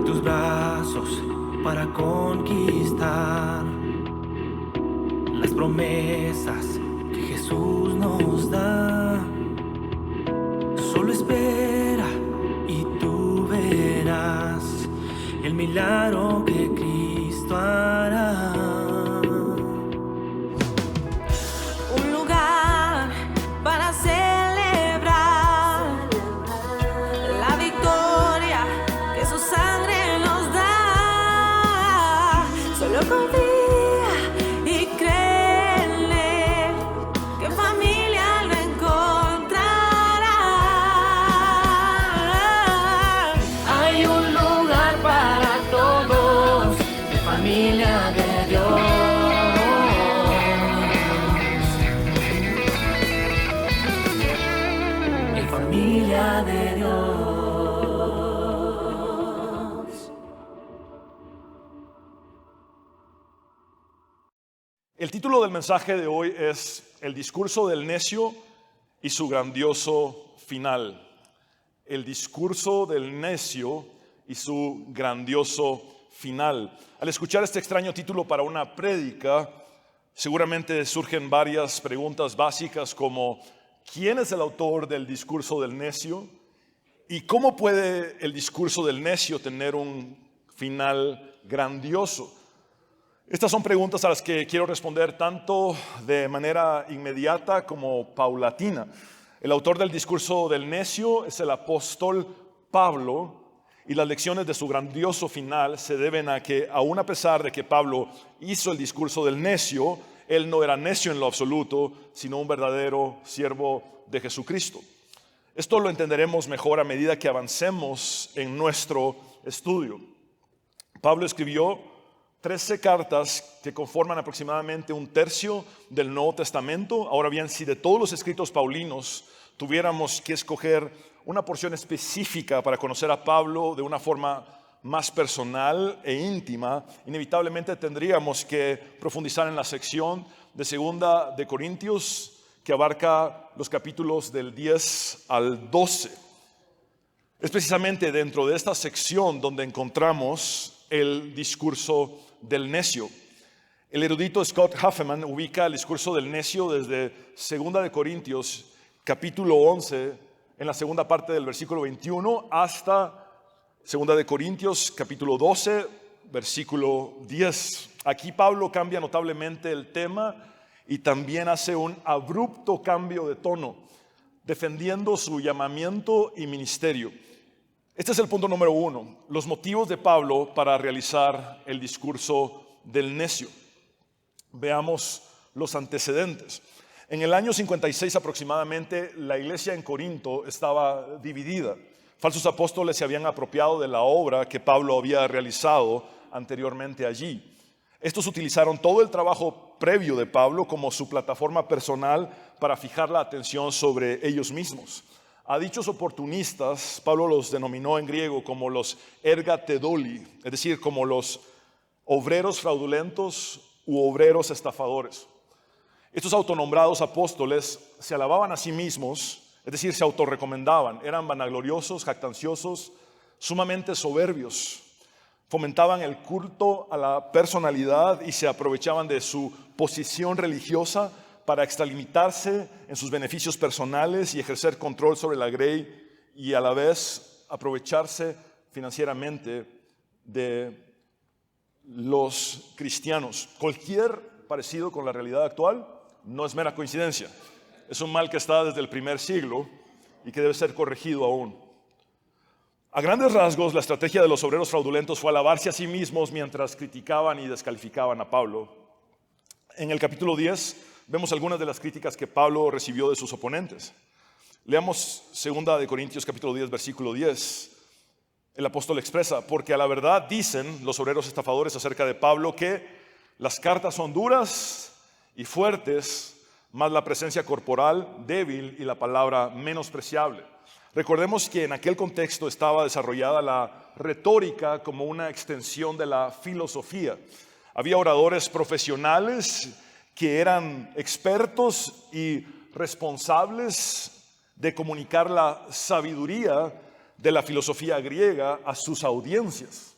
tus brazos para conquistar las promesas que Jesús nos da. Solo espera y tú verás el milagro que Cristo hará. Un lugar para celebrar la victoria que su sangre nos da. Solo confía y créele que familia lo encontrará. Hay un lugar para todos, de familia de Dios. En familia de Dios. El título del mensaje de hoy es El discurso del necio y su grandioso final. El discurso del necio y su grandioso final. Al escuchar este extraño título para una prédica, seguramente surgen varias preguntas básicas como ¿quién es el autor del discurso del necio? ¿Y cómo puede el discurso del necio tener un final grandioso? Estas son preguntas a las que quiero responder tanto de manera inmediata como paulatina. El autor del discurso del necio es el apóstol Pablo, y las lecciones de su grandioso final se deben a que, aun a pesar de que Pablo hizo el discurso del necio, él no era necio en lo absoluto, sino un verdadero siervo de Jesucristo. Esto lo entenderemos mejor a medida que avancemos en nuestro estudio. Pablo escribió 13 cartas que conforman aproximadamente un tercio del Nuevo Testamento. Ahora bien, si de todos los escritos paulinos tuviéramos que escoger una porción específica para conocer a Pablo de una forma más personal e íntima, inevitablemente tendríamos que profundizar en la sección de Segunda de Corintios, que abarca los capítulos del 10 al 12. Es precisamente dentro de esta sección donde encontramos el discurso del necio. El erudito Scott Huffman ubica el discurso del necio desde 2 de Corintios, capítulo 11, en la segunda parte del versículo 21, hasta 2 de Corintios, capítulo 12, versículo 10. Aquí Pablo cambia notablemente el tema y también hace un abrupto cambio de tono, defendiendo su llamamiento y ministerio. Este es el punto número 1, los motivos de Pablo para realizar el discurso del necio. Veamos los antecedentes. En el año 56 aproximadamente, la iglesia en Corinto estaba dividida. Falsos apóstoles se habían apropiado de la obra que Pablo había realizado anteriormente allí. Estos utilizaron todo el trabajo previo de Pablo como su plataforma personal para fijar la atención sobre ellos mismos. A dichos oportunistas, Pablo los denominó en griego como los ergatedoli, es decir, como los obreros fraudulentos u obreros estafadores. Estos autonombrados apóstoles se alababan a sí mismos, es decir, se autorrecomendaban, eran vanagloriosos, jactanciosos, sumamente soberbios. Fomentaban el culto a la personalidad y se aprovechaban de su posición religiosa para extralimitarse en sus beneficios personales y ejercer control sobre la grey y a la vez aprovecharse financieramente de los cristianos. Cualquier parecido con la realidad actual no es mera coincidencia. Es un mal que está desde el primer siglo y que debe ser corregido aún. A grandes rasgos, la estrategia de los obreros fraudulentos fue alabarse a sí mismos mientras criticaban y descalificaban a Pablo. En el capítulo 10 vemos algunas de las críticas que Pablo recibió de sus oponentes. Leamos 2 de Corintios capítulo 10, versículo 10. El apóstol expresa: porque a la verdad dicen los obreros estafadores acerca de Pablo que las cartas son duras y fuertes, mas la presencia corporal débil y la palabra menospreciable. Recordemos que en aquel contexto estaba desarrollada la retórica como una extensión de la filosofía. Había oradores profesionales que eran expertos y responsables de comunicar la sabiduría de la filosofía griega a sus audiencias.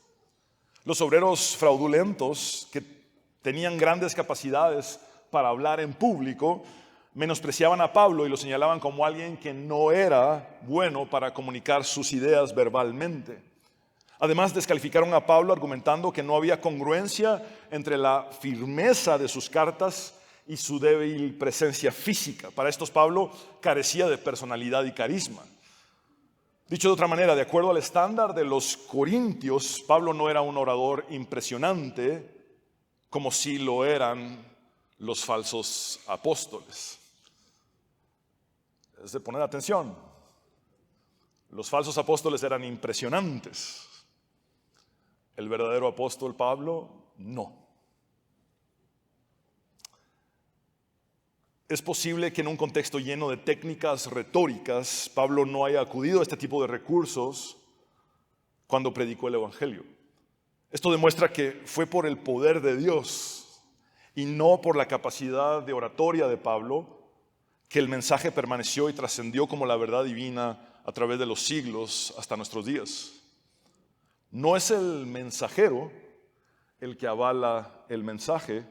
Los obreros fraudulentos que tenían grandes capacidades para hablar en público menospreciaban a Pablo y lo señalaban como alguien que no era bueno para comunicar sus ideas verbalmente. Además, descalificaron a Pablo argumentando que no había congruencia entre la firmeza de sus cartas y su débil presencia física. Para estos, Pablo carecía de personalidad y carisma. Dicho de otra manera, de acuerdo al estándar de los corintios, Pablo no era un orador impresionante como sí lo eran los falsos apóstoles. Es de poner atención. Los falsos apóstoles eran impresionantes. El verdadero apóstol Pablo, no. Es posible que en un contexto lleno de técnicas retóricas, Pablo no haya acudido a este tipo de recursos cuando predicó el Evangelio. Esto demuestra que fue por el poder de Dios y no por la capacidad de oratoria de Pablo que el mensaje permaneció y trascendió como la verdad divina a través de los siglos hasta nuestros días. No es el mensajero el que avala el mensaje,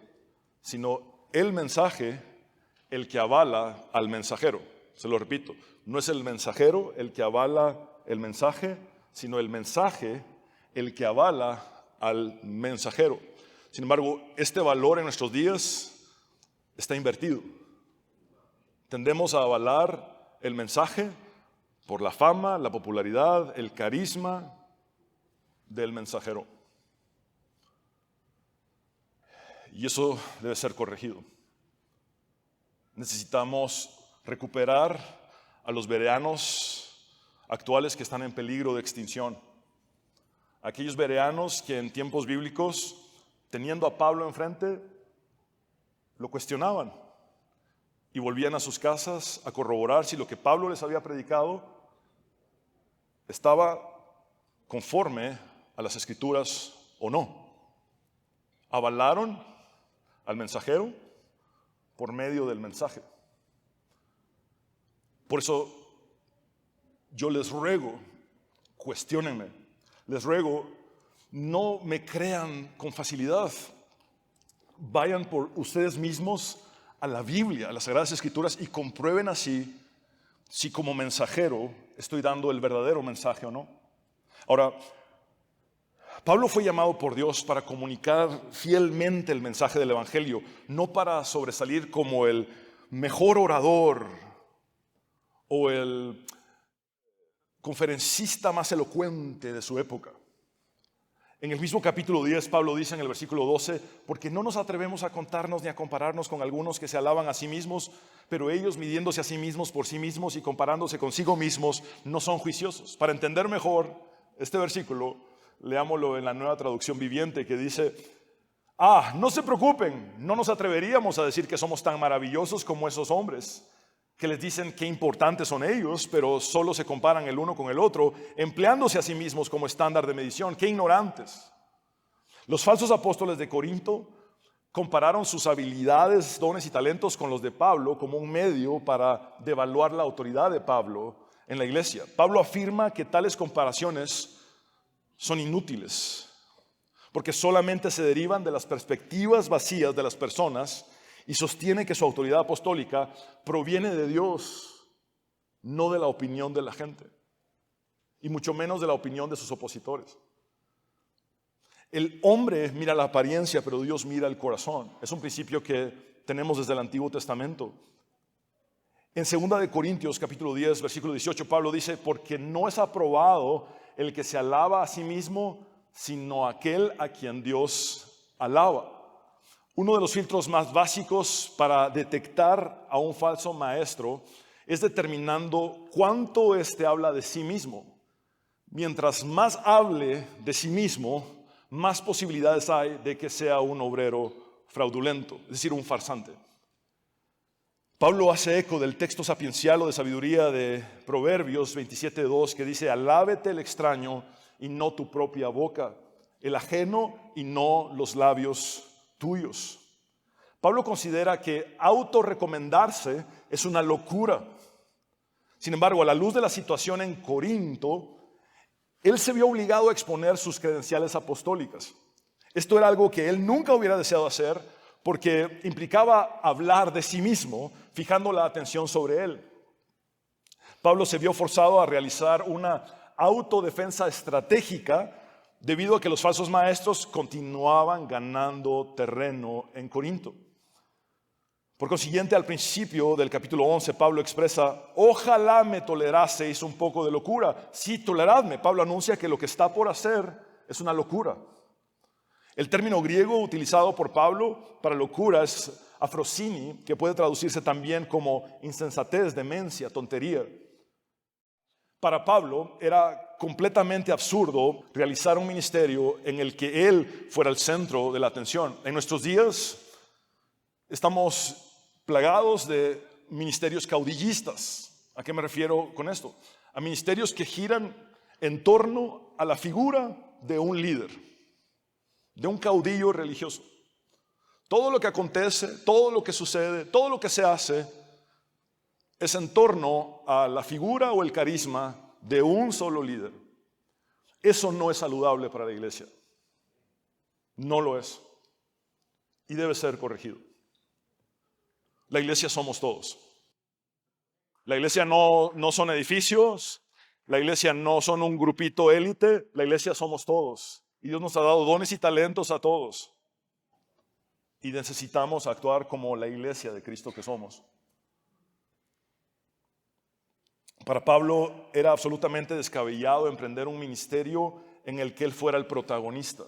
sino el mensaje el que avala al mensajero. Se lo repito, no es el mensajero el que avala el mensaje, sino el mensaje el que avala al mensajero. Sin embargo, este valor en nuestros días está invertido. Tendemos a avalar el mensaje por la fama, la popularidad, el carisma del mensajero. Y eso debe ser corregido. Necesitamos recuperar a los bereanos actuales que están en peligro de extinción. Aquellos bereanos que en tiempos bíblicos, teniendo a Pablo enfrente, lo cuestionaban y volvían a sus casas a corroborar si lo que Pablo les había predicado estaba conforme a las Escrituras o no. Avalaron al mensajero por medio del mensaje. Por eso yo les ruego, cuestiónenme, les ruego, no me crean con facilidad. Vayan por ustedes mismos a la Biblia, a las Sagradas Escrituras y comprueben así si como mensajero estoy dando el verdadero mensaje o no. Ahora, Pablo fue llamado por Dios para comunicar fielmente el mensaje del Evangelio, no para sobresalir como el mejor orador o el conferencista más elocuente de su época. En el mismo capítulo 10, Pablo dice en el versículo 12, porque no nos atrevemos a contarnos ni a compararnos con algunos que se alaban a sí mismos, pero ellos midiéndose a sí mismos por sí mismos y comparándose consigo mismos, no son juiciosos. Para entender mejor este versículo, leámoslo en la Nueva Traducción Viviente que dice, no se preocupen, no nos atreveríamos a decir que somos tan maravillosos como esos hombres, que les dicen qué importantes son ellos, pero solo se comparan el uno con el otro, empleándose a sí mismos como estándar de medición. ¡Qué ignorantes! Los falsos apóstoles de Corinto compararon sus habilidades, dones y talentos con los de Pablo como un medio para devaluar la autoridad de Pablo en la iglesia. Pablo afirma que tales comparaciones son inútiles, porque solamente se derivan de las perspectivas vacías de las personas y sostiene que su autoridad apostólica proviene de Dios, no de la opinión de la gente, y mucho menos de la opinión de sus opositores. El hombre mira la apariencia, pero Dios mira el corazón. Es un principio que tenemos desde el Antiguo Testamento. En 2 de Corintios, capítulo 10, versículo 18, Pablo dice, porque no es aprobado el que se alaba a sí mismo, sino aquel a quien Dios alaba. Uno de los filtros más básicos para detectar a un falso maestro es determinando cuánto éste habla de sí mismo. Mientras más hable de sí mismo, más posibilidades hay de que sea un obrero fraudulento, es decir, un farsante. Pablo hace eco del texto sapiencial o de sabiduría de Proverbios 27:2 que dice, alábete el extraño y no tu propia boca, el ajeno y no los labios tuyos. Pablo considera que autorrecomendarse es una locura. Sin embargo, a la luz de la situación en Corinto, él se vio obligado a exponer sus credenciales apostólicas. Esto era algo que él nunca hubiera deseado hacer porque implicaba hablar de sí mismo, fijando la atención sobre él. Pablo se vio forzado a realizar una autodefensa estratégica debido a que los falsos maestros continuaban ganando terreno en Corinto. Por consiguiente, al principio del capítulo 11, Pablo expresa: ojalá me toleraseis un poco de locura. Sí, toleradme. Pablo anuncia que lo que está por hacer es una locura. El término griego utilizado por Pablo para locura es afrosini, que puede traducirse también como insensatez, demencia, tontería. Para Pablo era completamente absurdo realizar un ministerio en el que él fuera el centro de la atención. En nuestros días estamos plagados de ministerios caudillistas. ¿A qué me refiero con esto? A ministerios que giran en torno a la figura de un líder, de un caudillo religioso. Todo lo que acontece, todo lo que sucede, todo lo que se hace es en torno a la figura o el carisma de un solo líder. Eso no es saludable para la iglesia. No lo es. Y debe ser corregido. La iglesia somos todos. La iglesia no son edificios. La iglesia no son un grupito élite. La iglesia somos todos. Y Dios nos ha dado dones y talentos a todos. Y necesitamos actuar como la iglesia de Cristo que somos. Para Pablo era absolutamente descabellado emprender un ministerio en el que él fuera el protagonista.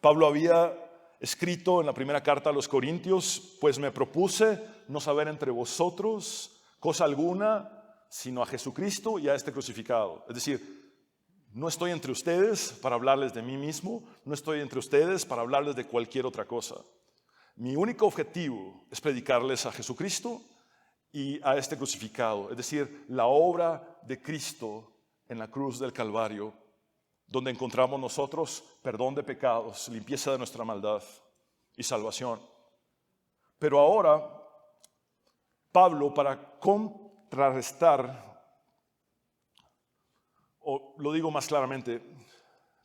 Pablo había escrito en la primera carta a los Corintios: pues me propuse no saber entre vosotros cosa alguna, sino a Jesucristo y a este crucificado. Es decir, no estoy entre ustedes para hablarles de mí mismo, no estoy entre ustedes para hablarles de cualquier otra cosa. Mi único objetivo es predicarles a Jesucristo y a este crucificado, es decir, la obra de Cristo en la cruz del Calvario, donde encontramos nosotros perdón de pecados, limpieza de nuestra maldad y salvación. Pero ahora, Pablo, para contrarrestar, o lo digo más claramente,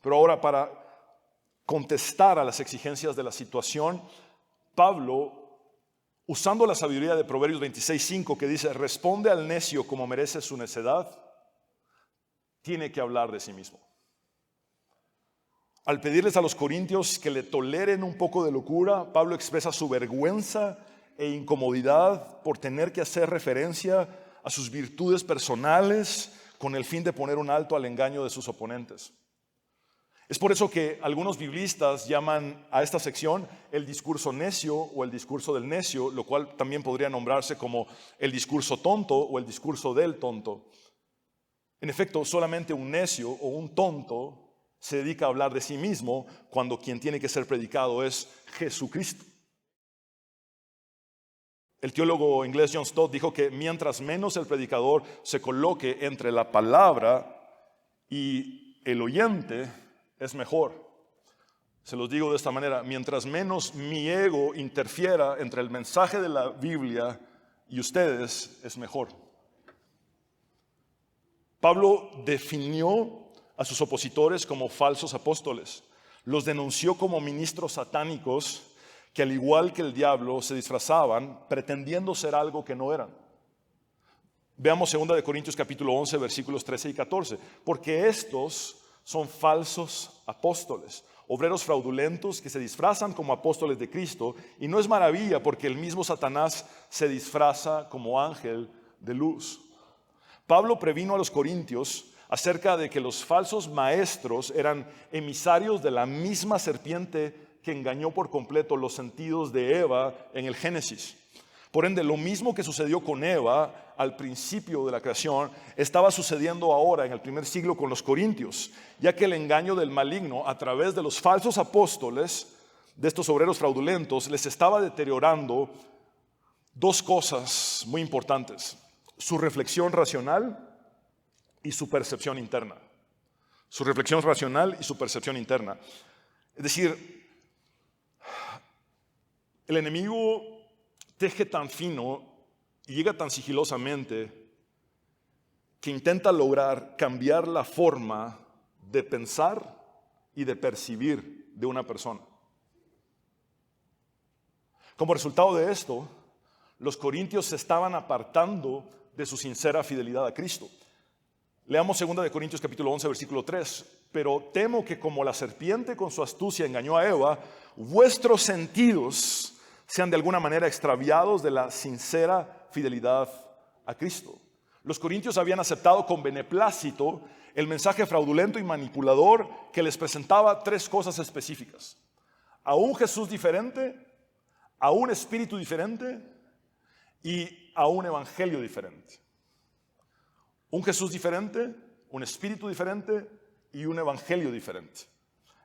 pero ahora para contestar a las exigencias de la situación, Pablo, usando la sabiduría de Proverbios 26:5, que dice: responde al necio como merece su necedad, tiene que hablar de sí mismo. Al pedirles a los corintios que le toleren un poco de locura, Pablo expresa su vergüenza e incomodidad por tener que hacer referencia a sus virtudes personales con el fin de poner un alto al engaño de sus oponentes. Es por eso que algunos biblistas llaman a esta sección el discurso necio o el discurso del necio, lo cual también podría nombrarse como el discurso tonto o el discurso del tonto. En efecto, solamente un necio o un tonto se dedica a hablar de sí mismo cuando quien tiene que ser predicado es Jesucristo. El teólogo inglés John Stott dijo que mientras menos el predicador se coloque entre la palabra y el oyente, es mejor. Se los digo de esta manera: mientras menos mi ego interfiera entre el mensaje de la Biblia y ustedes, es mejor. Pablo definió a sus opositores como falsos apóstoles. Los denunció como ministros satánicos que, al igual que el diablo, se disfrazaban pretendiendo ser algo que no eran. Veamos 2 Corintios capítulo 11, versículos 13 y 14. Porque estos son falsos apóstoles, obreros fraudulentos que se disfrazan como apóstoles de Cristo, y no es maravilla porque el mismo Satanás se disfraza como ángel de luz. Pablo previno a los corintios acerca de que los falsos maestros eran emisarios de la misma serpiente que engañó por completo los sentidos de Eva en el Génesis. Por ende, lo mismo que sucedió con Eva al principio de la creación, estaba sucediendo ahora en el primer siglo con los corintios, ya que el engaño del maligno a través de los falsos apóstoles, de estos obreros fraudulentos, les estaba deteriorando dos cosas muy importantes: su reflexión racional y su percepción interna. Su reflexión racional y su percepción interna. Es decir, el enemigo teje tan fino y llega tan sigilosamente que intenta lograr cambiar la forma de pensar y de percibir de una persona. Como resultado de esto, los corintios se estaban apartando de su sincera fidelidad a Cristo. Leamos 2 Corintios capítulo 11, versículo 3. Pero temo que como la serpiente con su astucia engañó a Eva, vuestros sentidos sean de alguna manera extraviados de la sincera fidelidad a Cristo. Los corintios habían aceptado con beneplácito el mensaje fraudulento y manipulador que les presentaba tres cosas específicas: a un Jesús diferente, a un espíritu diferente y a un evangelio diferente. Un Jesús diferente, un espíritu diferente y un evangelio diferente.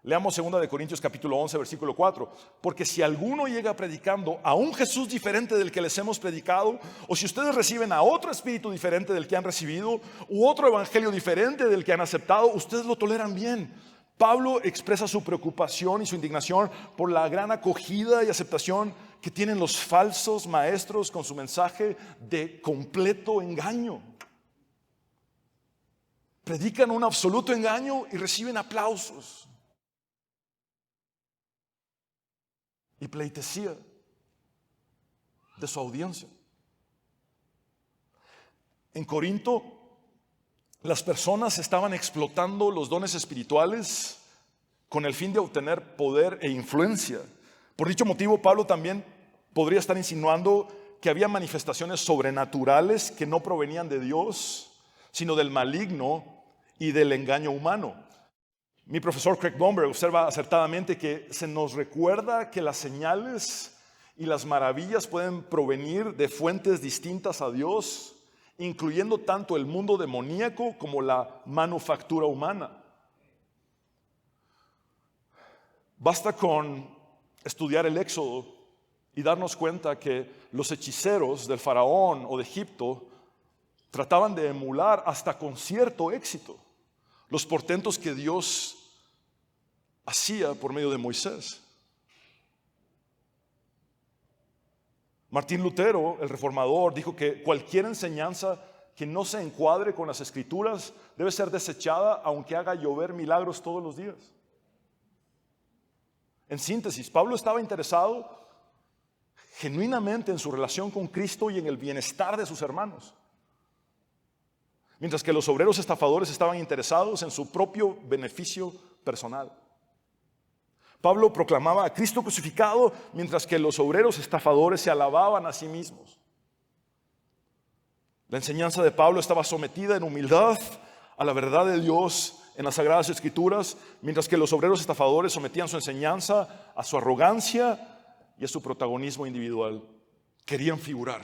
Leamos 2 Corintios capítulo 11, versículo 4. Porque si alguno llega predicando a un Jesús diferente del que les hemos predicado, o si ustedes reciben a otro espíritu diferente del que han recibido, u otro evangelio diferente del que han aceptado, ustedes lo toleran bien. Pablo expresa su preocupación y su indignación por la gran acogida y aceptación que tienen los falsos maestros con su mensaje de completo engaño. Predican un absoluto engaño y reciben aplausos y pleitesía de su audiencia. En Corinto, las personas estaban explotando los dones espirituales con el fin de obtener poder e influencia. Por dicho motivo, Pablo también podría estar insinuando que había manifestaciones sobrenaturales que no provenían de Dios, sino del maligno y del engaño humano. Mi profesor Craig Blomberg observa acertadamente que se nos recuerda que las señales y las maravillas pueden provenir de fuentes distintas a Dios, incluyendo tanto el mundo demoníaco como la manufactura humana. Basta con estudiar el Éxodo y darnos cuenta que los hechiceros del faraón o de Egipto trataban de emular hasta con cierto éxito los portentos que Dios hacía por medio de Moisés. Martín Lutero, el reformador, dijo que cualquier enseñanza que no se encuadre con las Escrituras debe ser desechada aunque haga llover milagros todos los días. En síntesis, Pablo estaba interesado genuinamente en su relación con Cristo y en el bienestar de sus hermanos, mientras que los obreros estafadores estaban interesados en su propio beneficio personal. Pablo proclamaba a Cristo crucificado, mientras que los obreros estafadores se alababan a sí mismos. La enseñanza de Pablo estaba sometida en humildad a la verdad de Dios en las Sagradas Escrituras, mientras que los obreros estafadores sometían su enseñanza a su arrogancia y a su protagonismo individual. Querían figurar.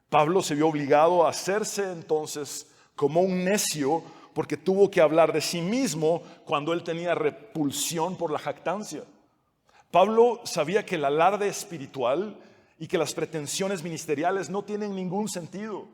Pablo se vio obligado a hacerse entonces como un necio porque tuvo que hablar de sí mismo cuando él tenía repulsión por la jactancia. Pablo sabía que el alarde espiritual y que las pretensiones ministeriales no tienen ningún sentido.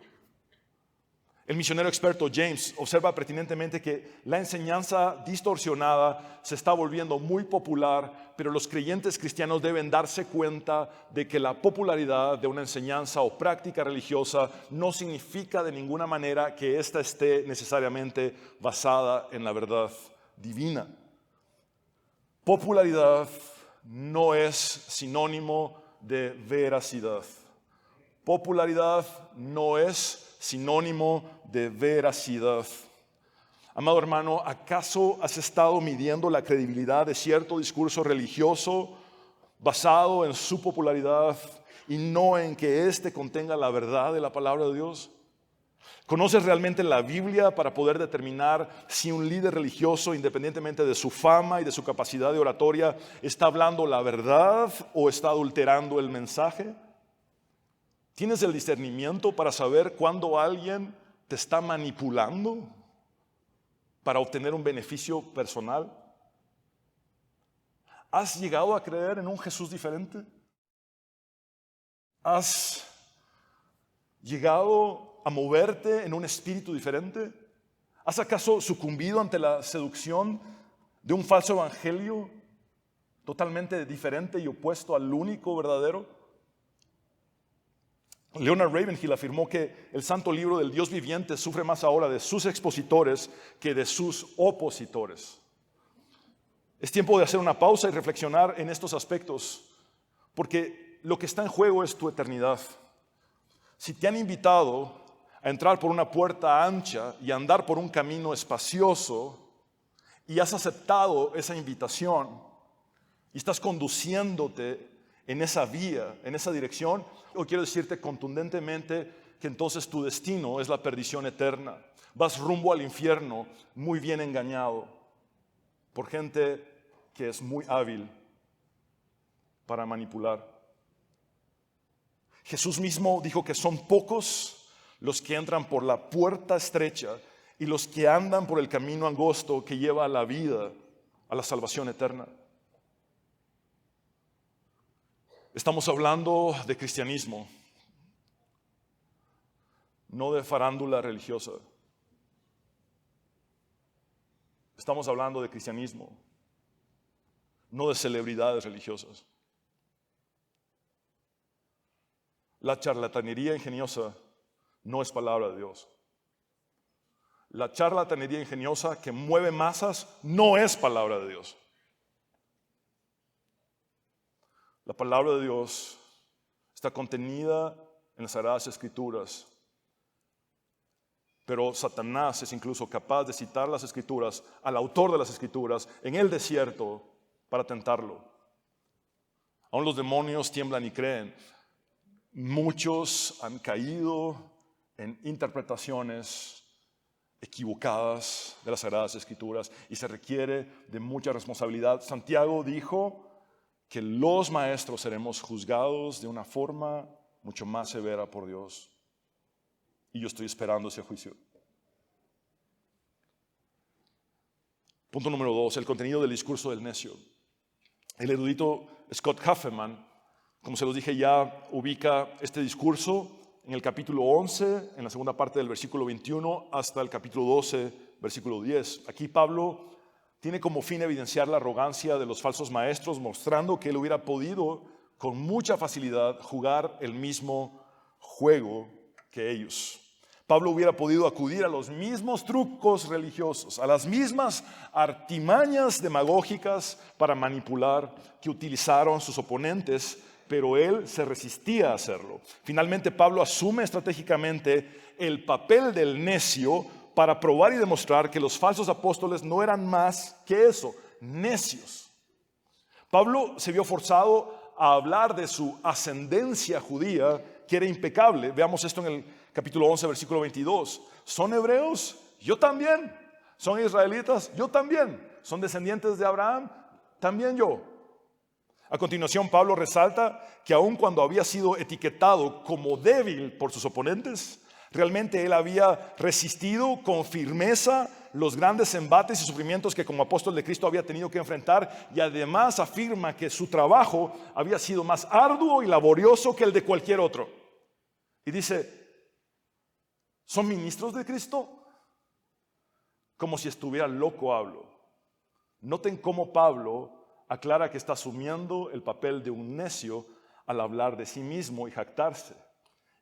El misionero experto James observa pertinentemente que la enseñanza distorsionada se está volviendo muy popular, pero los creyentes cristianos deben darse cuenta de que la popularidad de una enseñanza o práctica religiosa no significa de ninguna manera que ésta esté necesariamente basada en la verdad divina. Popularidad no es sinónimo de veracidad. Popularidad no es sinónimo de veracidad. Amado hermano, ¿acaso has estado midiendo la credibilidad de cierto discurso religioso basado en su popularidad y no en que éste contenga la verdad de la palabra de Dios? ¿Conoces realmente la Biblia para poder determinar si un líder religioso, independientemente de su fama y de su capacidad de oratoria, está hablando la verdad o está adulterando el mensaje? ¿Tienes el discernimiento para saber cuándo alguien te está manipulando para obtener un beneficio personal? ¿Has llegado a creer en un Jesús diferente? ¿Has llegado a moverte en un espíritu diferente? ¿Has acaso sucumbido ante la seducción de un falso evangelio totalmente diferente y opuesto al único verdadero? Leonard Ravenhill afirmó que el santo libro del Dios viviente sufre más ahora de sus expositores que de sus opositores. Es tiempo de hacer una pausa y reflexionar en estos aspectos, porque lo que está en juego es tu eternidad. Si te han invitado a entrar por una puerta ancha y a andar por un camino espacioso, y has aceptado esa invitación y estás conduciéndote en esa vía, en esa dirección, hoy quiero decirte contundentemente que entonces tu destino es la perdición eterna. Vas rumbo al infierno muy bien engañado por gente que es muy hábil para manipular. Jesús mismo dijo que son pocos los que entran por la puerta estrecha y los que andan por el camino angosto que lleva a la vida, a la salvación eterna. Estamos hablando de cristianismo, no de farándula religiosa. Estamos hablando de cristianismo, no de celebridades religiosas. La charlatanería ingeniosa no es palabra de Dios. La charlatanería ingeniosa que mueve masas no es palabra de Dios. La palabra de Dios está contenida en las Sagradas Escrituras, pero Satanás es incluso capaz de citar las Escrituras al autor de las Escrituras en el desierto para tentarlo. Aún los demonios tiemblan y creen. Muchos han caído en interpretaciones equivocadas de las Sagradas Escrituras y se requiere de mucha responsabilidad. Santiago dijo que los maestros seremos juzgados de una forma mucho más severa por Dios. Y yo estoy esperando ese juicio. Punto número 2, el contenido del discurso del necio. El erudito Scott Huffman, como se los dije ya, ubica este discurso en el capítulo 11, en la segunda parte del versículo 21, hasta el capítulo 12, versículo 10. Aquí Pablo tiene como fin evidenciar la arrogancia de los falsos maestros, mostrando que él hubiera podido con mucha facilidad jugar el mismo juego que ellos. Pablo hubiera podido acudir a los mismos trucos religiosos, a las mismas artimañas demagógicas para manipular que utilizaron sus oponentes, pero él se resistía a hacerlo. Finalmente, Pablo asume estratégicamente el papel del necio para probar y demostrar que los falsos apóstoles no eran más que eso, necios. Pablo se vio forzado a hablar de su ascendencia judía, que era impecable. Veamos esto en el capítulo 11, versículo 22. ¿Son hebreos? Yo también. ¿Son israelitas? Yo también. ¿Son descendientes de Abraham? También yo. A continuación, Pablo resalta que aun cuando había sido etiquetado como débil por sus oponentes, realmente él había resistido con firmeza los grandes embates y sufrimientos que como apóstol de Cristo había tenido que enfrentar, y además afirma que su trabajo había sido más arduo y laborioso que el de cualquier otro. Y dice, ¿son ministros de Cristo? Como si estuviera loco hablo. Noten cómo Pablo aclara que está asumiendo el papel de un necio al hablar de sí mismo y jactarse.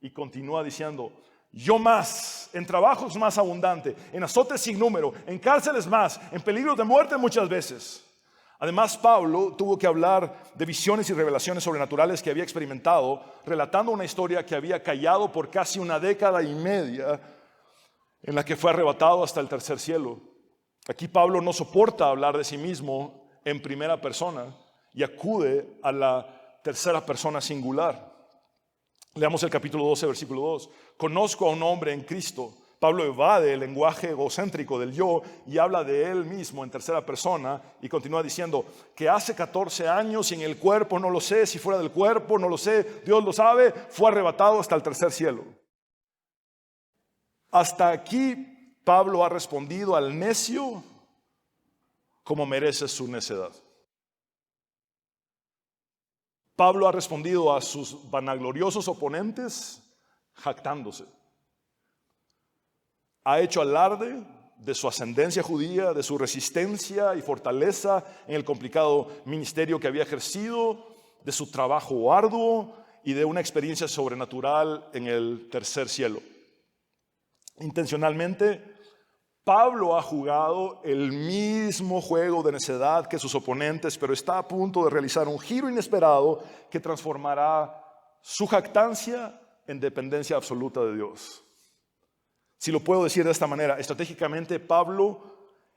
Y continúa diciendo, yo más, en trabajos más abundante, en azotes sin número, en cárceles más, en peligros de muerte muchas veces. Además, Pablo tuvo que hablar de visiones y revelaciones sobrenaturales que había experimentado, relatando una historia que había callado por casi una década y media, en la que fue arrebatado hasta el tercer cielo. Aquí Pablo no soporta hablar de sí mismo en primera persona y acude a la tercera persona singular. Leamos el capítulo 12, versículo 2. Conozco a un hombre en Cristo. Pablo evade el lenguaje egocéntrico del yo y habla de él mismo en tercera persona y continúa diciendo que hace 14 años y en el cuerpo, no lo sé, si fuera del cuerpo, no lo sé, Dios lo sabe, fue arrebatado hasta el tercer cielo. Hasta aquí Pablo ha respondido al necio como merece su necedad. Pablo ha respondido a sus vanagloriosos oponentes jactándose. Ha hecho alarde de su ascendencia judía, de su resistencia y fortaleza en el complicado ministerio que había ejercido, de su trabajo arduo y de una experiencia sobrenatural en el tercer cielo. Intencionalmente, Pablo ha jugado el mismo juego de necedad que sus oponentes, pero está a punto de realizar un giro inesperado que transformará su jactancia en dependencia absoluta de Dios. Si lo puedo decir de esta manera, estratégicamente Pablo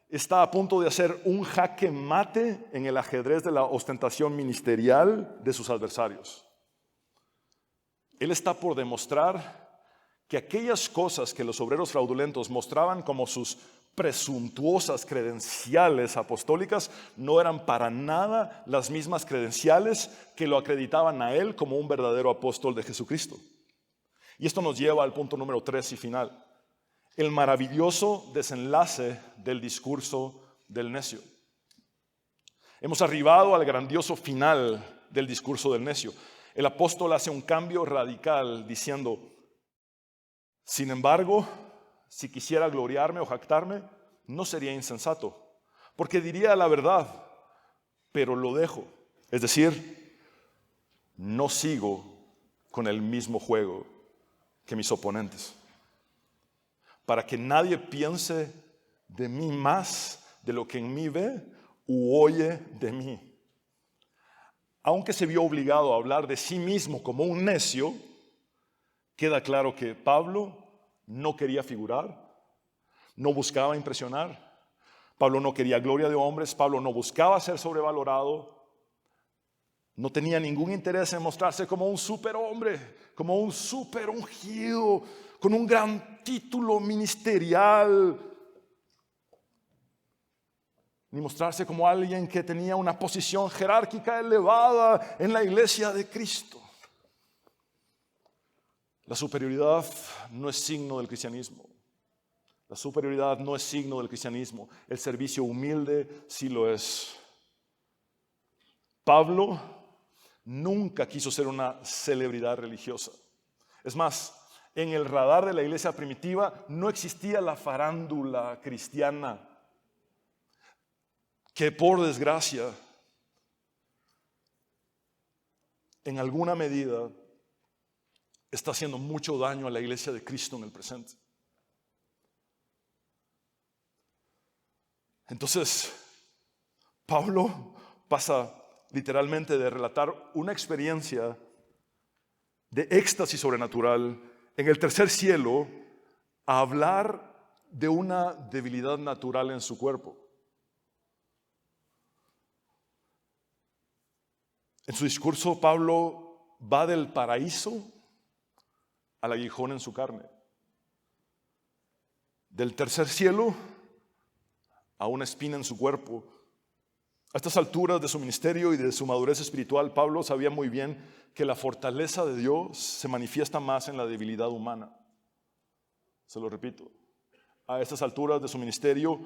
está a punto de hacer un jaque mate en el ajedrez de la ostentación ministerial de sus adversarios. Él está por demostrar que aquellas cosas que los obreros fraudulentos mostraban como sus presuntuosas credenciales apostólicas no eran para nada las mismas credenciales que lo acreditaban a él como un verdadero apóstol de Jesucristo. Y esto nos lleva al punto número 3 y final: el maravilloso desenlace del discurso del necio. Hemos arribado al grandioso final del discurso del necio. El apóstol hace un cambio radical diciendo: sin embargo, si quisiera gloriarme o jactarme, no sería insensato, porque diría la verdad, pero lo dejo. Es decir, no sigo con el mismo juego que mis oponentes, para que nadie piense de mí más de lo que en mí ve u oye de mí. Aunque se vio obligado a hablar de sí mismo como un necio, queda claro que Pablo no quería figurar, no buscaba impresionar. Pablo no quería gloria de hombres, Pablo no buscaba ser sobrevalorado, no tenía ningún interés en mostrarse como un superhombre, como un super ungido, con un gran título ministerial, ni mostrarse como alguien que tenía una posición jerárquica elevada en la iglesia de Cristo. La superioridad no es signo del cristianismo. La superioridad no es signo del cristianismo. El servicio humilde sí lo es. Pablo nunca quiso ser una celebridad religiosa. Es más, en el radar de la iglesia primitiva no existía la farándula cristiana, que por desgracia, en alguna medida, está haciendo mucho daño a la iglesia de Cristo en el presente. Entonces, Pablo pasa literalmente de relatar una experiencia de éxtasis sobrenatural en el tercer cielo a hablar de una debilidad natural en su cuerpo. En su discurso, Pablo va del paraíso al aguijón en su carne, del tercer cielo a una espina en su cuerpo. A estas alturas de su ministerio y de su madurez espiritual, Pablo sabía muy bien que la fortaleza de Dios se manifiesta más en la debilidad humana. Se lo repito, a estas alturas de su ministerio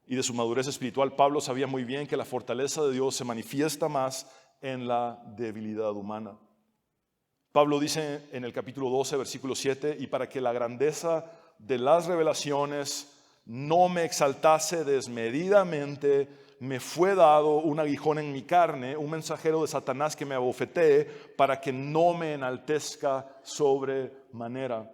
y de su madurez espiritual, Pablo sabía muy bien que la fortaleza de Dios se manifiesta más en la debilidad humana. Pablo dice en el capítulo 12, versículo 7, y para que la grandeza de las revelaciones no me exaltase desmedidamente, me fue dado un aguijón en mi carne, un mensajero de Satanás que me abofetee, para que no me enaltezca sobremanera.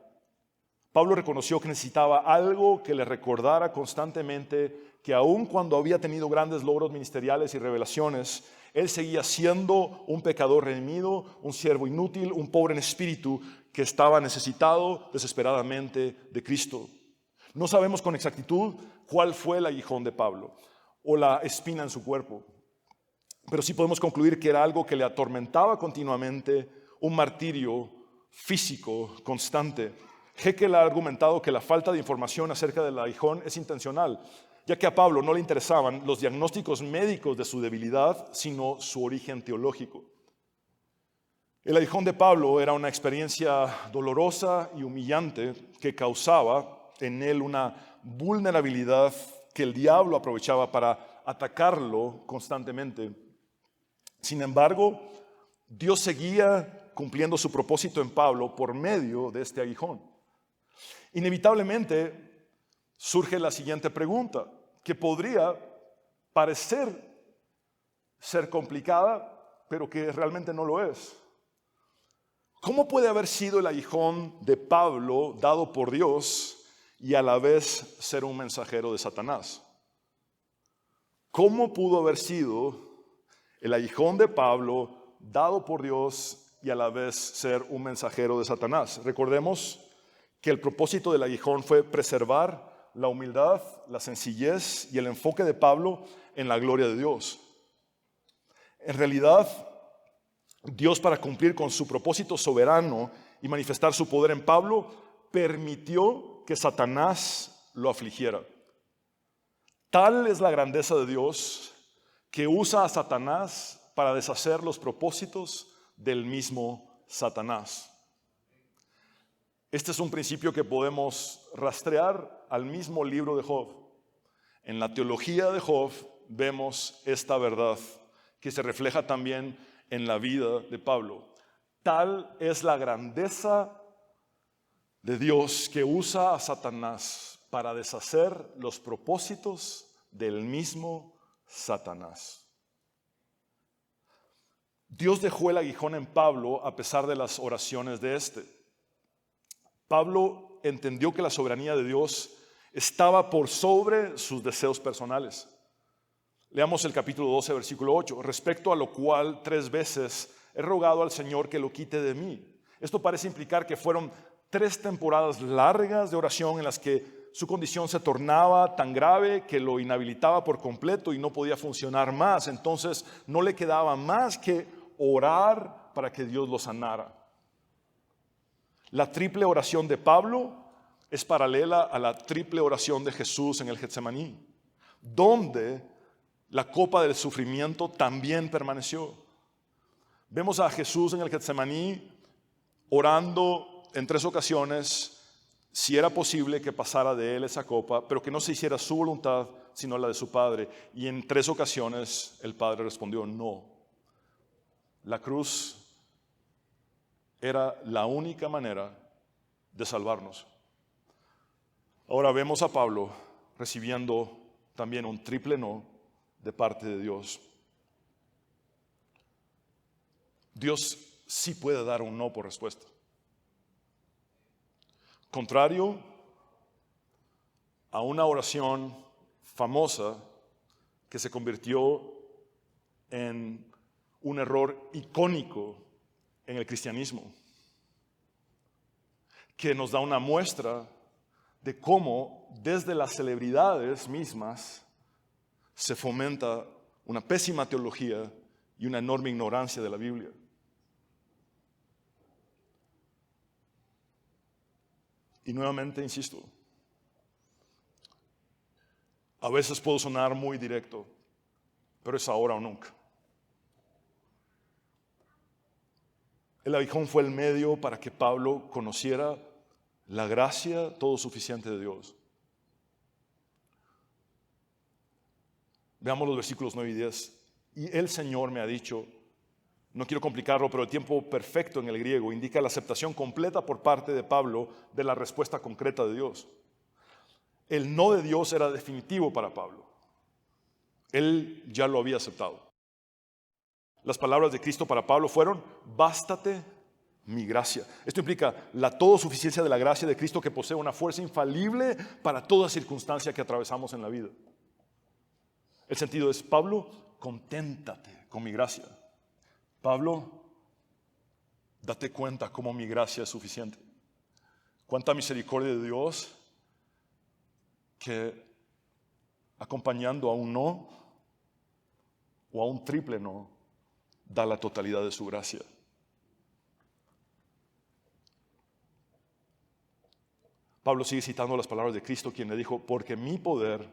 Pablo reconoció que necesitaba algo que le recordara constantemente que aun cuando había tenido grandes logros ministeriales y revelaciones, él seguía siendo un pecador redimido, un siervo inútil, un pobre en espíritu que estaba necesitado desesperadamente de Cristo. No sabemos con exactitud cuál fue el aguijón de Pablo o la espina en su cuerpo, pero sí podemos concluir que era algo que le atormentaba continuamente, un martirio físico constante. Haeckel ha argumentado que la falta de información acerca del aguijón es intencional, ya que a Pablo no le interesaban los diagnósticos médicos de su debilidad, sino su origen teológico. El aguijón de Pablo era una experiencia dolorosa y humillante que causaba en él una vulnerabilidad que el diablo aprovechaba para atacarlo constantemente. Sin embargo, Dios seguía cumpliendo su propósito en Pablo por medio de este aguijón. Inevitablemente surge la siguiente pregunta, que podría parecer ser complicada, pero que realmente no lo es. ¿Cómo puede haber sido el aguijón de Pablo dado por Dios y a la vez ser un mensajero de Satanás. ¿Cómo pudo haber sido el aguijón de Pablo dado por Dios y a la vez ser un mensajero de Satanás? Recordemos que el propósito del aguijón fue preservar la humildad, la sencillez y el enfoque de Pablo en la gloria de Dios. En realidad, Dios, para cumplir con su propósito soberano y manifestar su poder en Pablo, permitió que Satanás lo afligiera. Tal es la grandeza de Dios que usa a Satanás para deshacer los propósitos del mismo Satanás. Este es un principio que podemos rastrear al mismo libro de Job. En la teología de Job vemos esta verdad que se refleja también en la vida de Pablo. Tal es la grandeza de Dios que usa a Satanás para deshacer los propósitos del mismo Satanás. Dios dejó el aguijón en Pablo a pesar de las oraciones de este. Pablo entendió que la soberanía de Dios estaba por sobre sus deseos personales. Leamos el capítulo 12, versículo 8. Respecto a lo cual 3 veces he rogado al Señor que lo quite de mí. Esto parece implicar que fueron 3 temporadas largas de oración en las que su condición se tornaba tan grave que lo inhabilitaba por completo y no podía funcionar más. Entonces no le quedaba más que orar para que Dios lo sanara. La triple oración de Pablo es paralela a la triple oración de Jesús en el Getsemaní, donde la copa del sufrimiento también permaneció. Vemos a Jesús en el Getsemaní orando en 3 ocasiones si era posible que pasara de él esa copa, pero que no se hiciera su voluntad sino la de su Padre. Y en 3 ocasiones el Padre respondió no. La cruz era la única manera de salvarnos. Ahora vemos a Pablo recibiendo también un triple no de parte de Dios. Dios sí puede dar un no por respuesta. Contrario a una oración famosa que se convirtió en un error icónico en el cristianismo, que nos da una muestra de cómo desde las celebridades mismas se fomenta una pésima teología y una enorme ignorancia de la Biblia. Y nuevamente insisto, a veces puedo sonar muy directo, pero es ahora o nunca. El aguijón fue el medio para que Pablo conociera la gracia todo suficiente de Dios. Veamos los versículos 9 y 10. Y el Señor me ha dicho, no quiero complicarlo, pero el tiempo perfecto en el griego indica la aceptación completa por parte de Pablo de la respuesta concreta de Dios. El no de Dios era definitivo para Pablo. Él ya lo había aceptado. Las palabras de Cristo para Pablo fueron, bástate mi gracia. Esto implica la todo suficiencia de la gracia de Cristo que posee una fuerza infalible para toda circunstancia que atravesamos en la vida. El sentido es, Pablo, conténtate con mi gracia. Pablo, date cuenta cómo mi gracia es suficiente. Cuánta misericordia de Dios que acompañando a un no o a un triple no, da la totalidad de su gracia. Pablo sigue citando las palabras de Cristo, quien le dijo, porque mi poder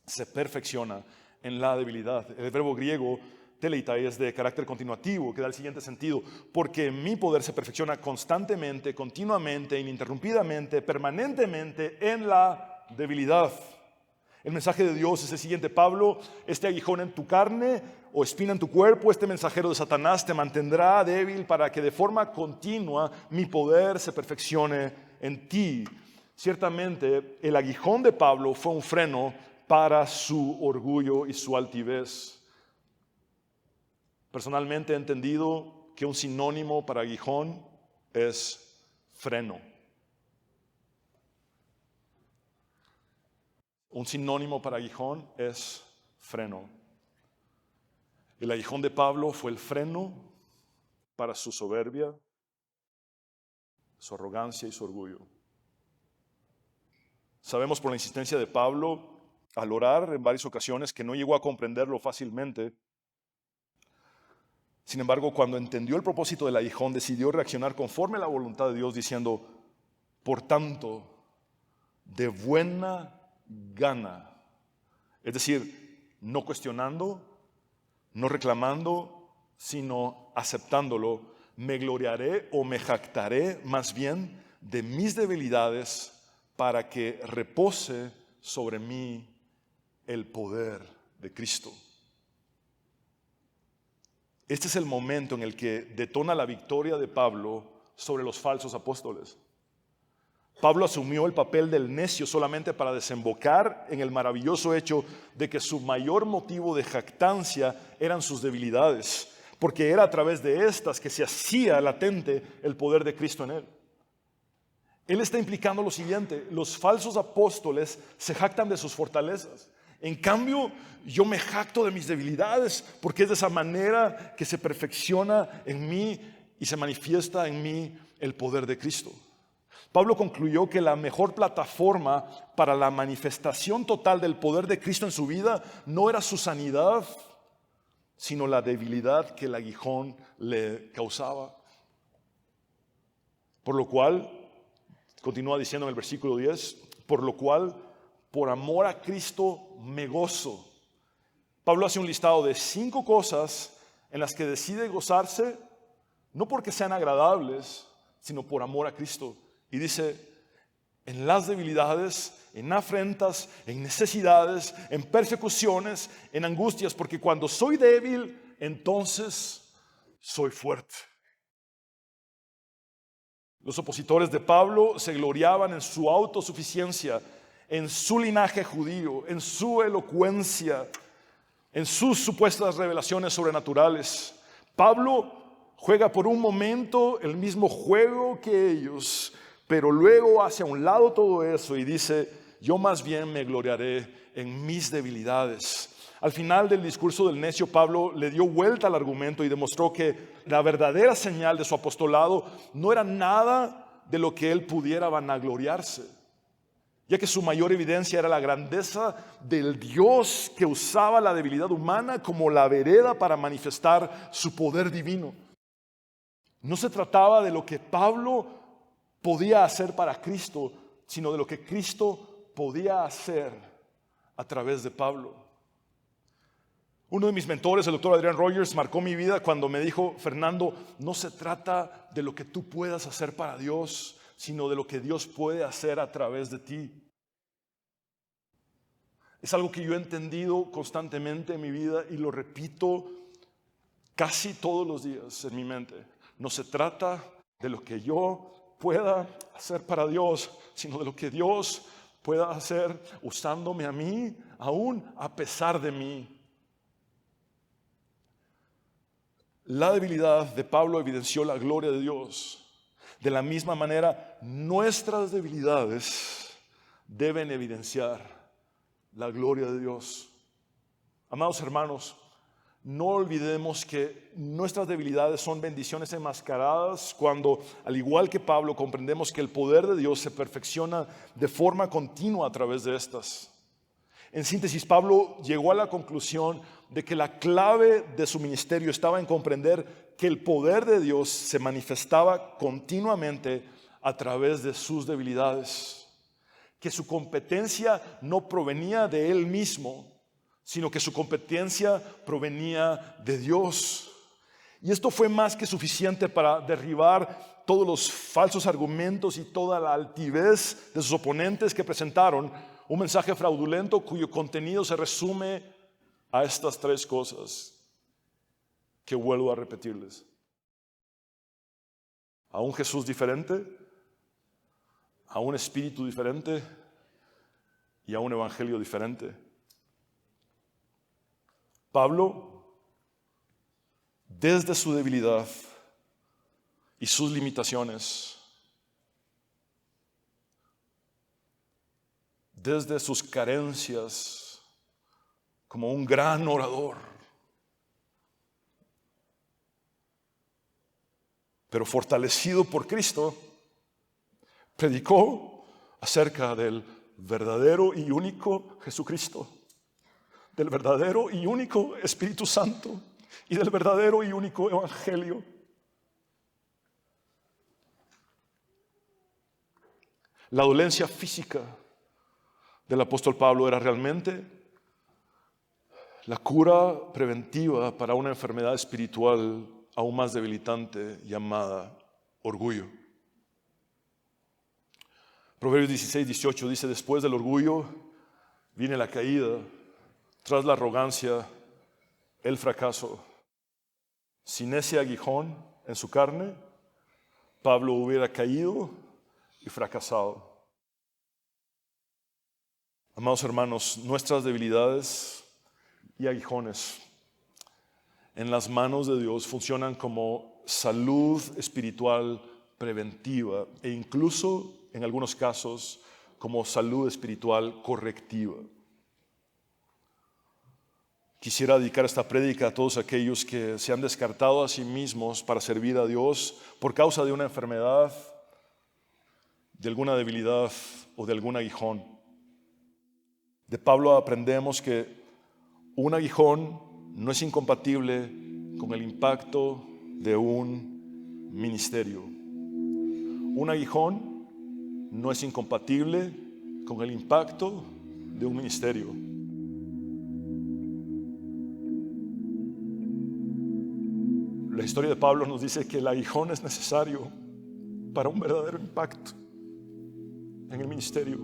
se perfecciona en la debilidad. El verbo griego teleitai es de carácter continuativo, que da el siguiente sentido, porque mi poder se perfecciona constantemente, continuamente, ininterrumpidamente, permanentemente en la debilidad. El mensaje de Dios es el siguiente, Pablo, este aguijón en tu carne o espina en tu cuerpo, este mensajero de Satanás te mantendrá débil para que de forma continua mi poder se perfeccione en ti. Ciertamente el aguijón de Pablo fue un freno para su orgullo y su altivez. Personalmente he entendido que un sinónimo para aguijón es freno. Un sinónimo para aguijón es freno. El aguijón de Pablo fue el freno para su soberbia, su arrogancia y su orgullo. Sabemos por la insistencia de Pablo al orar en varias ocasiones que no llegó a comprenderlo fácilmente. Sin embargo, cuando entendió el propósito del aguijón, decidió reaccionar conforme a la voluntad de Dios, diciendo: por tanto, de buena gana. Es decir, no cuestionando, no reclamando, sino aceptándolo. Me gloriaré o me jactaré más bien de mis debilidades para que repose sobre mí el poder de Cristo. Este es el momento en el que detona la victoria de Pablo sobre los falsos apóstoles. Pablo asumió el papel del necio solamente para desembocar en el maravilloso hecho de que su mayor motivo de jactancia eran sus debilidades, porque era a través de estas que se hacía latente el poder de Cristo en él. Él está implicando lo siguiente: los falsos apóstoles se jactan de sus fortalezas. En cambio, yo me jacto de mis debilidades, porque es de esa manera que se perfecciona en mí y se manifiesta en mí el poder de Cristo. Pablo concluyó que la mejor plataforma para la manifestación total del poder de Cristo en su vida no era su sanidad, sino la debilidad que el aguijón le causaba. Por lo cual, continúa diciendo en el versículo 10, por lo cual, por amor a Cristo me gozo. Pablo hace un listado de 5 cosas en las que decide gozarse, no porque sean agradables, sino por amor a Cristo. Y dice: en las debilidades, en afrentas, en necesidades, en persecuciones, en angustias, porque cuando soy débil, entonces soy fuerte. Los opositores de Pablo se gloriaban en su autosuficiencia, en su linaje judío, en su elocuencia, en sus supuestas revelaciones sobrenaturales. Pablo juega por un momento el mismo juego que ellos, pero luego hace a un lado todo eso y dice: yo más bien me gloriaré en mis debilidades. Al final del discurso del necio, Pablo le dio vuelta al argumento y demostró que la verdadera señal de su apostolado no era nada de lo que él pudiera vanagloriarse, ya que su mayor evidencia era la grandeza del Dios que usaba la debilidad humana como la vereda para manifestar su poder divino. No se trataba de lo que Pablo podía hacer para Cristo, sino de lo que Cristo podía hacer a través de Pablo. Uno de mis mentores, el doctor Adrian Rogers, marcó mi vida cuando me dijo: Fernando, no se trata de lo que tú puedas hacer para Dios, sino de lo que Dios puede hacer a través de ti. Es algo que yo he entendido constantemente en mi vida y lo repito casi todos los días en mi mente. No se trata de lo que yo pueda hacer para Dios, sino de lo que Dios pueda hacer usándome a mí, aún a pesar de mí. La debilidad de Pablo evidenció la gloria de Dios. De la misma manera, nuestras debilidades deben evidenciar la gloria de Dios. Amados hermanos, no olvidemos que nuestras debilidades son bendiciones enmascaradas cuando, al igual que Pablo, comprendemos que el poder de Dios se perfecciona de forma continua a través de estas. En síntesis, Pablo llegó a la conclusión de que la clave de su ministerio estaba en comprender que el poder de Dios se manifestaba continuamente a través de sus debilidades, que su competencia no provenía de él mismo, sino que su competencia provenía de Dios. Y esto fue más que suficiente para derribar todos los falsos argumentos y toda la altivez de sus oponentes que presentaron un mensaje fraudulento cuyo contenido se resume a estas 3 cosas que vuelvo a repetirles: a un Jesús diferente, a un espíritu diferente y a un evangelio diferente. Pablo, desde su debilidad y sus limitaciones, desde sus carencias como un gran orador. Pero fortalecido por Cristo, predicó acerca del verdadero y único Jesucristo, del verdadero y único Espíritu Santo y del verdadero y único Evangelio. La dolencia física del apóstol Pablo era realmente la cura preventiva para una enfermedad espiritual aún más debilitante llamada orgullo. Proverbios 16-18 dice: después del orgullo viene la caída, tras la arrogancia el fracaso. Sin ese aguijón en su carne, Pablo hubiera caído y fracasado. Amados hermanos, nuestras debilidades y aguijones en las manos de Dios funcionan como salud espiritual preventiva e incluso en algunos casos como salud espiritual correctiva. Quisiera dedicar esta prédica a todos aquellos que se han descartado a sí mismos para servir a Dios por causa de una enfermedad, de alguna debilidad o de algún aguijón. De Pablo aprendemos que un aguijón no es incompatible con el impacto de un ministerio. Un aguijón no es incompatible con el impacto de un ministerio. La historia de Pablo nos dice que el aguijón es necesario para un verdadero impacto en el ministerio.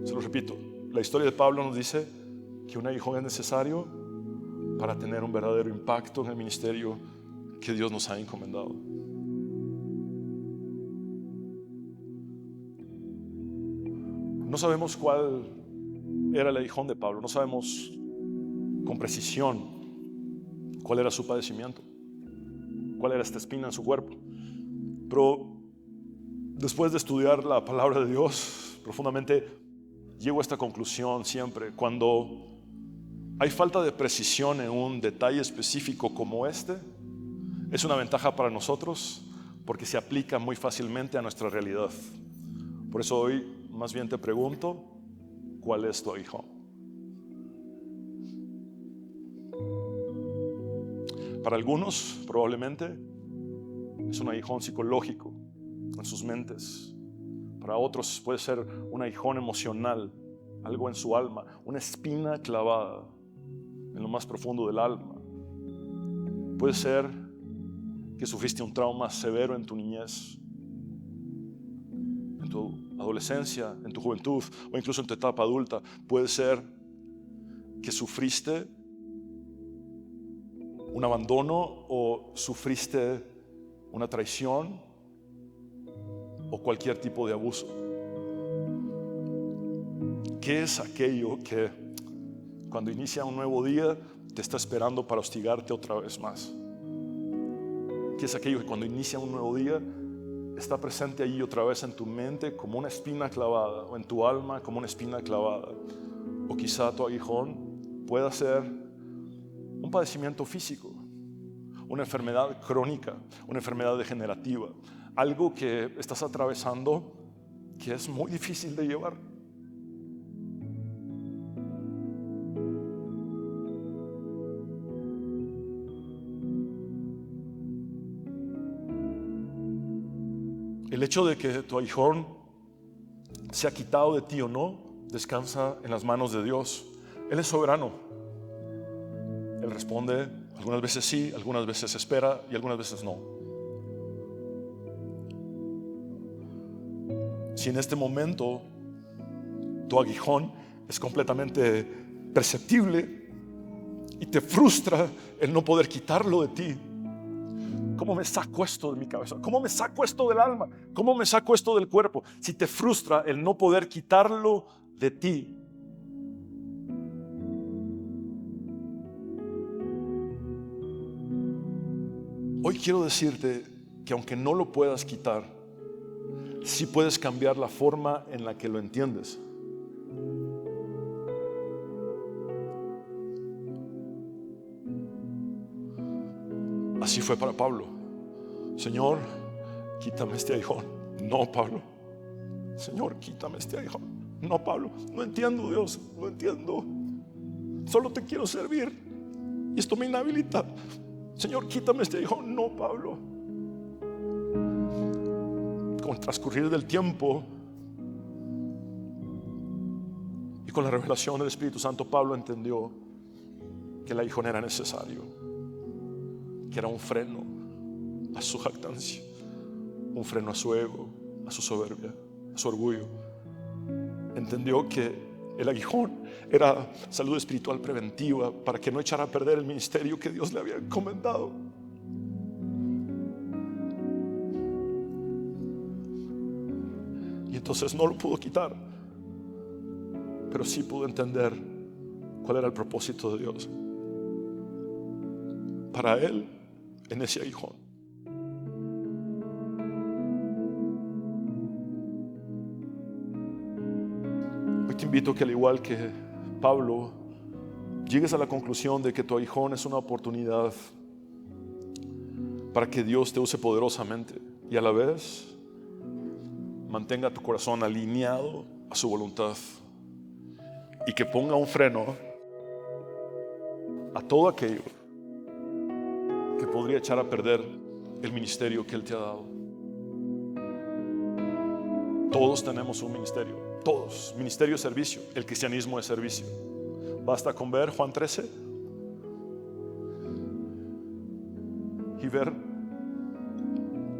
Se lo repito, la historia de Pablo nos dice que un aguijón es necesario para tener un verdadero impacto en el ministerio que Dios nos ha encomendado. No sabemos cuál era el aguijón de Pablo, no sabemos con precisión cuál era su padecimiento, cuál era esta espina en su cuerpo. Pero después de estudiar la palabra de Dios profundamente, llego a esta conclusión siempre: cuando hay falta de precisión en un detalle específico como este, es una ventaja para nosotros porque se aplica muy fácilmente a nuestra realidad. Por eso hoy más bien te pregunto: ¿cuál es tu aguijón? Para algunos probablemente es un aguijón psicológico en sus mentes. Para otros puede ser un aguijón emocional, algo en su alma, una espina clavada en lo más profundo del alma. Puede ser que sufriste un trauma severo en tu niñez, en tu adolescencia, en tu juventud o incluso en tu etapa adulta. Puede ser que sufriste un abandono o sufriste una traición o cualquier tipo de abuso. ¿Qué es aquello que cuando inicia un nuevo día te está esperando para hostigarte otra vez más? ¿Qué es aquello que cuando inicia un nuevo día está presente allí otra vez en tu mente como una espina clavada, o en tu alma como una espina clavada? O quizá tu aguijón pueda ser un padecimiento físico, una enfermedad crónica, una enfermedad degenerativa, algo que estás atravesando que es muy difícil de llevar. El hecho de que tu aguijón sea quitado de ti o no descansa en las manos de Dios. Él es soberano. Él responde, algunas veces sí, algunas veces espera y algunas veces no. Si en este momento tu aguijón es completamente perceptible y te frustra el no poder quitarlo de ti, ¿cómo me saco esto de mi cabeza? ¿Cómo me saco esto del alma? ¿Cómo me saco esto del cuerpo? Si te frustra el no poder quitarlo de ti, hoy quiero decirte que que aunque no lo puedas quitar, sí puedes cambiar la forma en la que lo entiendes. Así fue para Pablo. Señor, quítame este aguijón. No, Pablo. Señor, quítame este aguijón. No, Pablo. No entiendo, Dios. No entiendo. Solo te quiero servir y esto me inhabilita. Señor, quítame este aguijón. No, Pablo. Con el transcurrir del tiempo y con la revelación del Espíritu Santo, Pablo entendió que el aguijón era necesario, que era un freno a su jactancia, un freno a su ego, a su soberbia, a su orgullo. Entendió que el aguijón era salud espiritual preventiva para que no echara a perder el ministerio que Dios le había encomendado. Y entonces no lo pudo quitar, pero sí pudo entender cuál era el propósito de Dios para él en ese aguijón. Hoy te invito a que, al igual que Pablo, llegues a la conclusión de que tu aguijón es una oportunidad para que Dios te use poderosamente y a la vez mantenga tu corazón alineado a su voluntad y que ponga un freno a todo aquello que podría echar a perder el ministerio que Él te ha dado. Todos tenemos un ministerio, todos. Ministerio es servicio, el cristianismo es servicio. Basta con ver Juan 13 y ver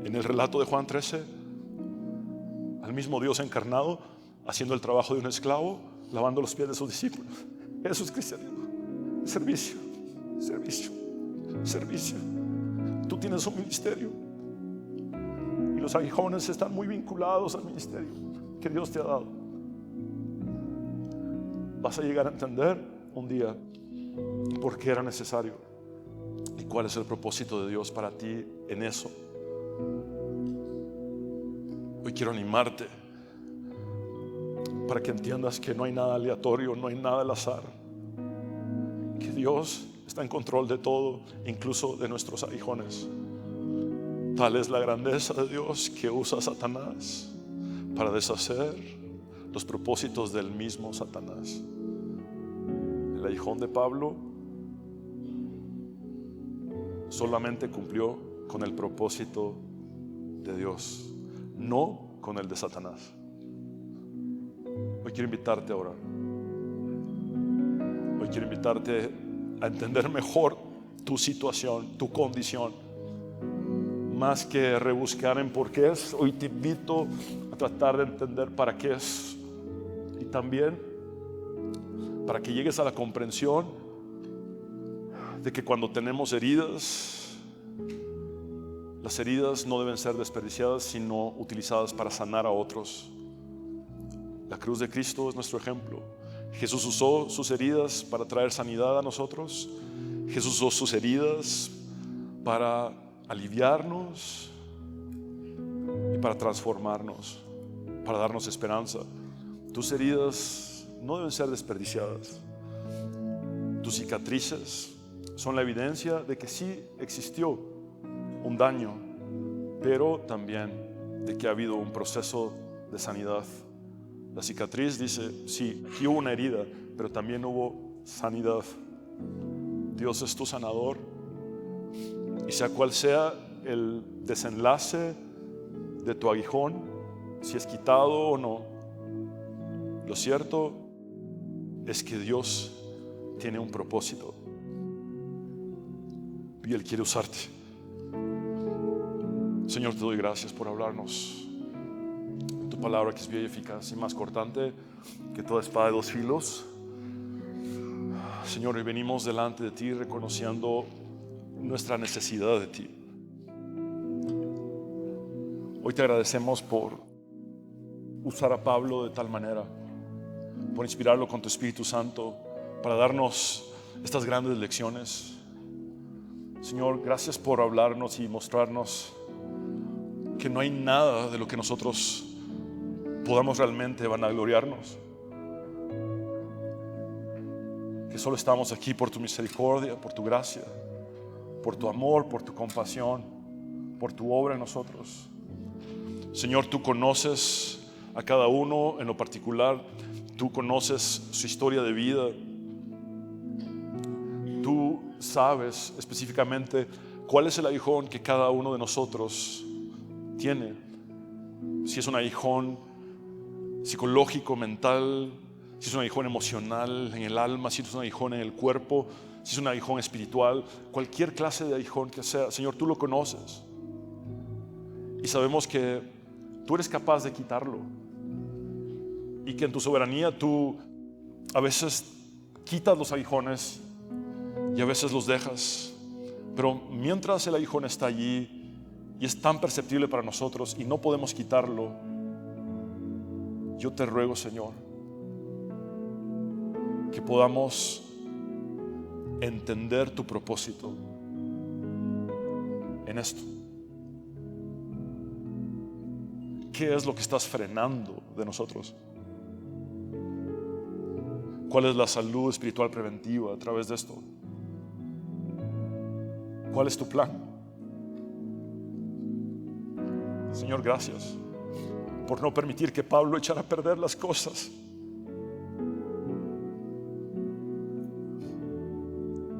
en el relato de Juan 13 al mismo Dios encarnado haciendo el trabajo de un esclavo, lavando los pies de sus discípulos. Eso es cristianismo. Servicio, servicio, servicio. Tú tienes un ministerio y los aguijones están muy vinculados al ministerio que Dios te ha dado. Vas a llegar a entender un día por qué era necesario y cuál es el propósito de Dios para ti en eso. Hoy quiero animarte para que entiendas que no hay nada aleatorio, no hay nada al azar, que Dios está en control de todo, incluso de nuestros aguijones. Tal es la grandeza de Dios que usa a Satanás para deshacer los propósitos del mismo Satanás. El aguijón de Pablo solamente cumplió con el propósito de Dios, no con el de Satanás. Hoy quiero invitarte a orar. Hoy quiero invitarte a entender mejor tu situación, tu condición, más que rebuscar en por qué es. Hoy te invito a tratar de entender para qué es, y también para que llegues a la comprensión de que cuando tenemos heridas, las heridas no deben ser desperdiciadas, sino utilizadas para sanar a otros. La cruz de Cristo es nuestro ejemplo. Jesús usó sus heridas para traer sanidad a nosotros. Jesús usó sus heridas para aliviarnos y para transformarnos, para darnos esperanza. Tus heridas no deben ser desperdiciadas. Tus cicatrices son la evidencia de que sí existió un daño, pero también de que ha habido un proceso de sanidad. La cicatriz dice, sí, aquí hubo una herida, pero también hubo sanidad. Dios es tu sanador, y sea cual sea el desenlace de tu aguijón, si es quitado o no, lo cierto es que Dios tiene un propósito y Él quiere usarte. Señor, te doy gracias por hablarnos en tu palabra, que es viva y eficaz y más cortante que toda espada de dos filos. Señor, hoy venimos delante de ti reconociendo nuestra necesidad de ti. Hoy te agradecemos por usar a Pablo de tal manera, por inspirarlo con tu Espíritu Santo para darnos estas grandes lecciones. Señor, gracias por hablarnos y mostrarnos que no hay nada de lo que nosotros podamos realmente vanagloriarnos. Que solo estamos aquí por tu misericordia, por tu gracia, por tu amor, por tu compasión, por tu obra en nosotros. Señor, tú conoces a cada uno en lo particular. Tú conoces su historia de vida. Tú sabes específicamente cuál es el aguijón que cada uno de nosotros tiene. Si es un aguijón psicológico, mental, si es un aguijón emocional en el alma, si es un aguijón en el cuerpo, si es un aguijón espiritual, cualquier clase de aguijón que sea, Señor, tú lo conoces. Y sabemos que tú eres capaz de quitarlo. Y que en tu soberanía tú a veces quitas los aguijones y a veces los dejas. Pero mientras el aguijón está allí y es tan perceptible para nosotros y no podemos quitarlo, yo te ruego, Señor, que podamos entender tu propósito en esto. ¿Qué es lo que estás frenando de nosotros? ¿Cuál es la salud espiritual preventiva a través de esto? ¿Cuál es tu plan? Señor, gracias por no permitir que Pablo echara a perder las cosas.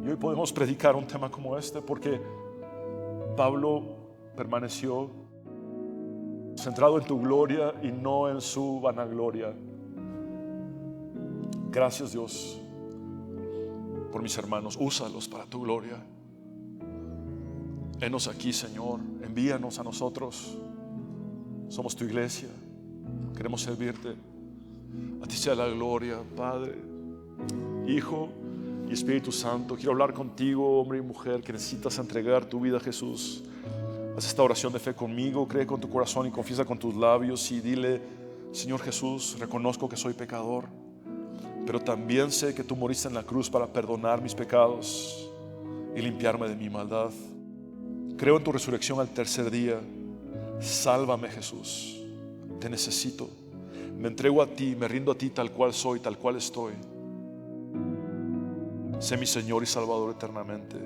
Y hoy podemos predicar un tema como este porque Pablo permaneció centrado en tu gloria y no en su vanagloria. Gracias, Dios, por mis hermanos. Úsalos para tu gloria. Henos aquí, Señor. Envíanos a nosotros. Somos tu iglesia. Queremos servirte. A ti sea la gloria, Padre, Hijo y Espíritu Santo. Quiero hablar contigo, hombre y mujer, que necesitas entregar tu vida a Jesús. Haz esta oración de fe conmigo. Cree con tu corazón y confiesa con tus labios y dile: Señor Jesús, reconozco que soy pecador, pero también sé que tú moriste en la cruz para perdonar mis pecados y limpiarme de mi maldad. Creo en tu resurrección al tercer día. Sálvame, Jesús. Te necesito. Me entrego a ti, me rindo a ti tal cual soy, tal cual estoy. Sé mi Señor y Salvador eternamente.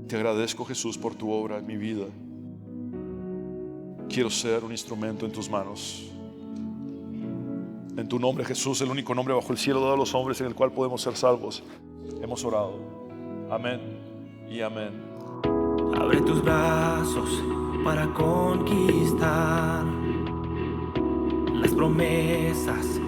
Te agradezco, Jesús, por tu obra en mi vida. Quiero ser un instrumento en tus manos. En tu nombre, Jesús, el único nombre bajo el cielo dado a los hombres en el cual podemos ser salvos, hemos orado. Amén y amén. Abre tus brazos para conquistar las promesas